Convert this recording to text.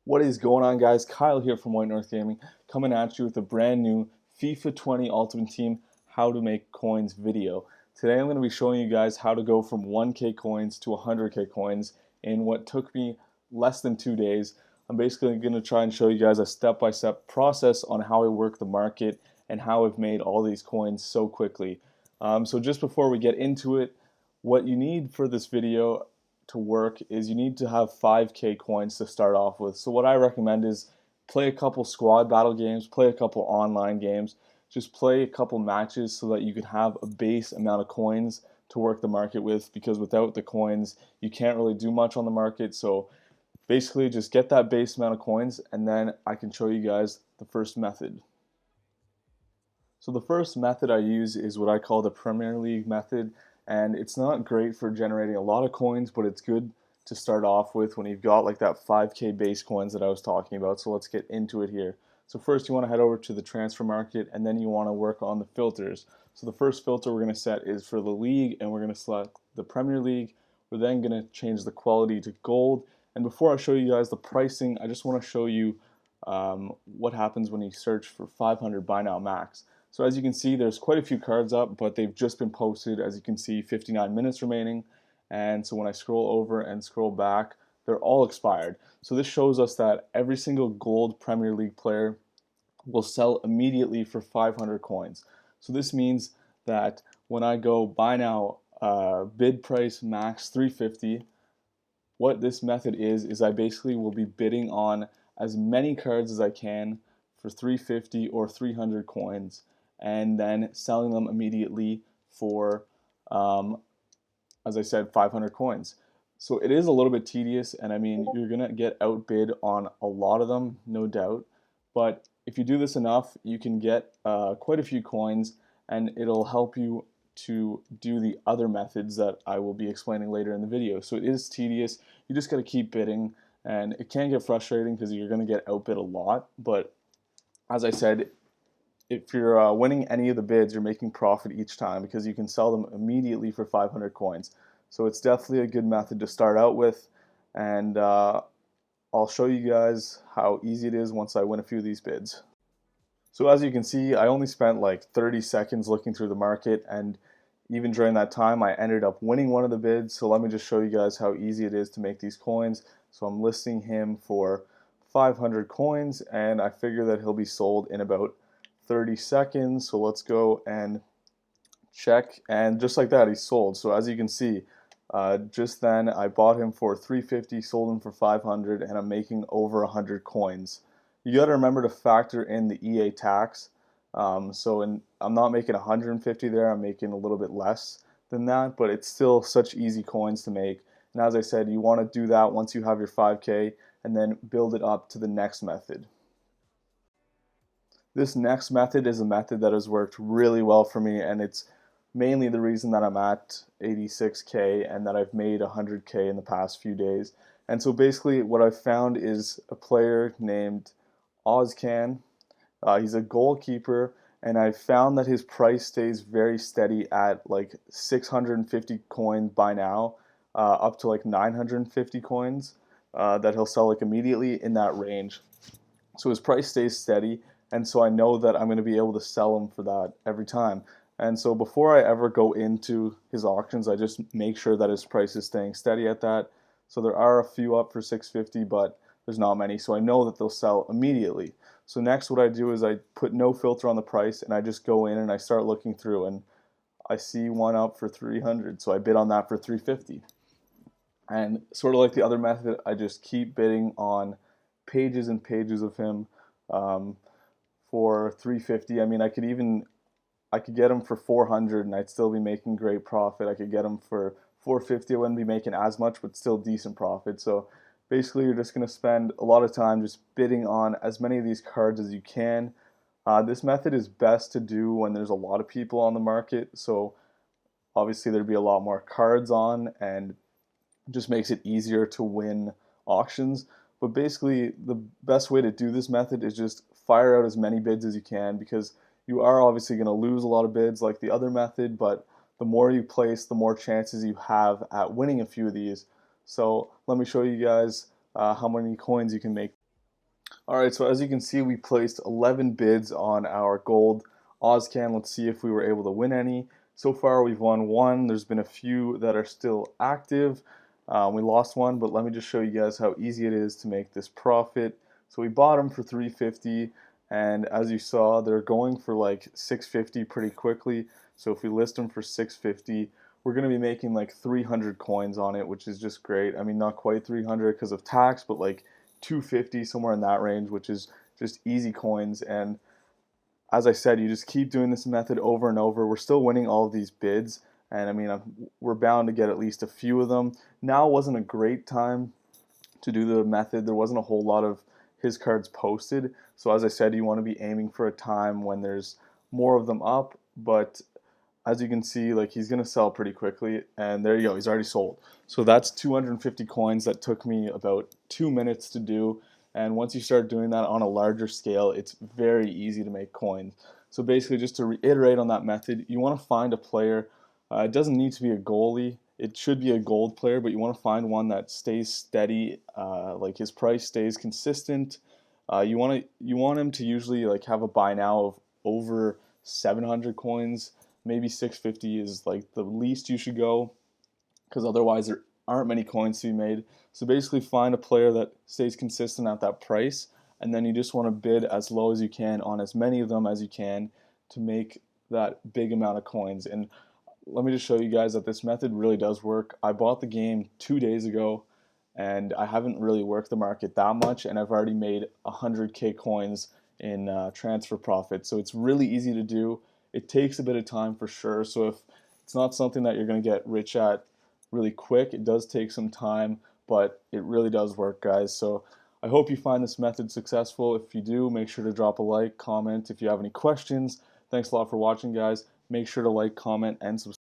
What is going on, guys? Kyle here from White North Gaming, coming at you with a brand new FIFA 20 Ultimate Team how to make coins video. Today I'm going to be showing you guys how to go from 1k coins to 100k coins in what took me less than 2 days. I'm basically going to try and show you guys a step-by-step process on how I work the market and how I've made all these coins so quickly. So just before we get into it, what you need for this video to work is you need to have 5k coins to start off with. So what I recommend is play a couple squad battle games, play a couple online games, just play a couple matches so that you can have a base amount of coins to work the market with, because without the coins you can't really do much on the market. So basically just get that base amount of coins and then I can show you guys the first method. So the first method I use is what I call the Premier League method, and it's not great for generating a lot of coins, but it's good to start off with when you've got like that 5k base coins that I was talking about. So let's get into it here. So first you want to head over to the transfer market, and then you want to work on the filters. So the first filter we're going to set is for the league, and we're going to select the Premier League. We're then going to change the quality to gold, and before I show you guys the pricing, I just want to show you what happens when you search for 500 buy now max. So as you can see, there's quite a few cards up, but they've just been posted. As you can see, 59 minutes remaining. And so when I scroll over and scroll back, they're all expired. So this shows us that every single gold Premier League player will sell immediately for 500 coins. So this means that when I go buy now, bid price max 350, what this method is I basically will be bidding on as many cards as I can for 350 or 300 coins, and then selling them immediately for, as I said, 500 coins. So it is a little bit tedious, and I mean, you're gonna get outbid on a lot of them, no doubt, but if you do this enough, you can get quite a few coins, and it'll help you to do the other methods that I will be explaining later in the video. So it is tedious. You just got to keep bidding, and it can get frustrating because you're going to get outbid a lot, but as I said, if you're winning any of the bids, you're making profit each time because you can sell them immediately for 500 coins. So it's definitely a good method to start out with, and I'll show you guys how easy it is once I win a few of these bids. So as you can see, I only spent like 30 seconds looking through the market, and even during that time I ended up winning one of the bids. So let me just show you guys how easy it is to make these coins. So I'm listing him for 500 coins, and I figure that he'll be sold in about 30 seconds. So let's go and check, and just like that he's sold. So as you can see, just then I bought him for 350, sold him for 500, and I'm making over 100 coins. You got to remember to factor in the EA tax. I'm not making 150 there, I'm making a little bit less than that, but it's still such easy coins to make. And as I said, you want to do that once you have your 5k, and then build it up to the next method. This next method is a method that has worked really well for me, and it's mainly the reason that I'm at 86k and that I've made 100k in the past few days. And so basically what I've found is a player named Ozcan. He's a goalkeeper, and I found that his price stays very steady at like 650 coins by now, up to like 950 coins that he'll sell like immediately, in that range. So his price stays steady, and so I know that I'm going to be able to sell him for that every time. And so before I ever go into his auctions, I just make sure that his price is staying steady at that. So there are a few up for 650, but there's not many, so I know that they'll sell immediately. So next what I do is I put no filter on the price, and I just go in and I start looking through, and I see one up for 300, so I bid on that for 350. And sort of like the other method, I just keep bidding on pages and pages of him for 350. I mean, I could get him for 400 and I'd still be making great profit. I could get him for 450, I wouldn't be making as much, but still decent profit. So basically, you're just going to spend a lot of time just bidding on as many of these cards as you can. This method is best to do when there's a lot of people on the market, so obviously there'd be a lot more cards on, and it just makes it easier to win auctions. But basically, the best way to do this method is just fire out as many bids as you can, because you are obviously going to lose a lot of bids like the other method, but the more you place, the more chances you have at winning a few of these. So let me show you guys how many coins you can make. Alright, so as you can see, we placed 11 bids on our gold Ozcan. Let's see if we were able to win any. So far, we've won one. There's been a few that are still active. We lost one, but let me just show you guys how easy it is to make this profit. So we bought them for 350, and as you saw, they're going for like 650 pretty quickly. So if we list them for 650, we're going to be making like 300 coins on it, which is just great. I mean, not quite 300 because of tax, but like 250, somewhere in that range, which is just easy coins. And as I said, you just keep doing this method over and over. We're still winning all of these bids, and I mean, we're bound to get at least a few of them. Now wasn't a great time to do the method. There wasn't a whole lot of his cards posted. So as I said, you want to be aiming for a time when there's more of them up, but as you can see, like, he's gonna sell pretty quickly, and there you go, he's already sold. So that's 250 coins. That took me about 2 minutes to do, and once you start doing that on a larger scale, it's very easy to make coins. So basically, just to reiterate on that method, you want to find a player. It doesn't need to be a goalie. It should be a gold player, but you want to find one that stays steady, like his price stays consistent. You want him to usually like have a buy now of over 700 coins. Maybe 650 is like the least you should go, because otherwise there aren't many coins to be made. So basically find a player that stays consistent at that price, and then you just want to bid as low as you can on as many of them as you can to make that big amount of coins. And let me just show you guys that this method really does work. I bought the game 2 days ago, and I haven't really worked the market that much, and I've already made 100k coins in transfer profit. So it's really easy to do. It takes a bit of time for sure. So if it's not something that you're going to get rich at really quick, it does take some time, but it really does work, guys. So I hope you find this method successful. If you do, make sure to drop a like, comment if you have any questions. Thanks a lot for watching, guys. Make sure to like, comment, and subscribe.